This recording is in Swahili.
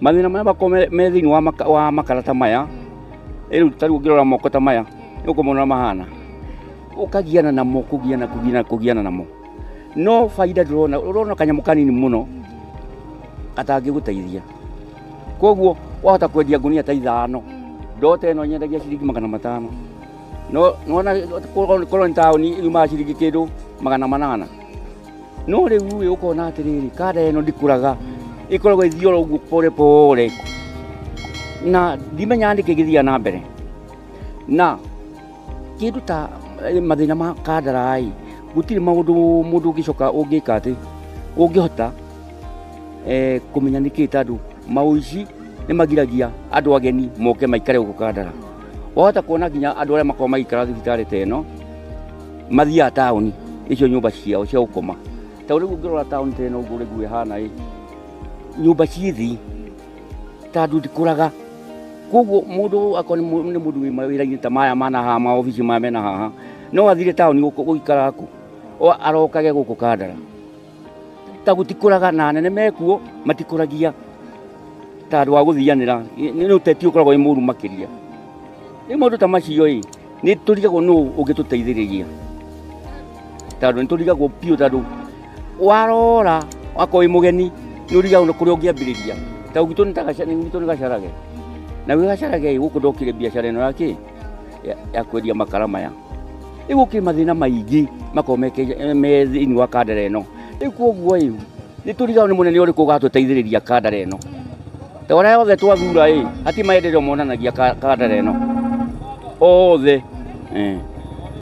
Mathina maya makoragwo me thiini wa makarata maya riu tariu ngirora moko ta maya ukumona mahana ukagiana namo kugiana namo no faida ndurona urona kanyamu kanini muno katangiguteithia koguo wahota kwendia ngunia ta 5 ndote no nyendagia ciringi 500 no nona korwo ni tauni ima ciringi kindu 800 no riu ukona atiriri kada eno ndikuraga ikoragwo ithiora uguo pole pole na ndimenya ndike githia na mbere na kindu ta mathina ma kadarai gutiri mundu ungicoka ungika ati ungihota kumenya nikita andu mauici ni magiragia andu ageni moke maikare guku kadara wahota kuona nginya andu aria makoma maikara thibitari teno mathia tauni icio nyumba ciao cia ukoma ta riu ngirora tauni teno uguo rigu ihana nyumba cithi tandu ndikuraga koguo mundu akoni ni mundu wi mawira-ini ta maya mana haha ma ofisi maya mena haha no athire tauni guikara ku arokage guku kadara ta gutikuraga na nene mekuo matikuragia tandu wa guthianira ni uteti ukoragwo i muru makiria ni mundu ta macio ni turigagwo no ungituteithiriria tandu ni turigagwo pio tandu warora akoi mugeni ni urigagwo kuri ungiambiriria ta ugitu ni gacarage na wi gacarage guku ndokire biashara ino yake ya kwendia makara maya iguki mathina maingi makomeke me thiini wa kadara ino ikuguo ni turigagwo ni munene uriku gatuteithiriria kadara ino ta ora othe twathura hati maendeleo monanagia kadara ino othe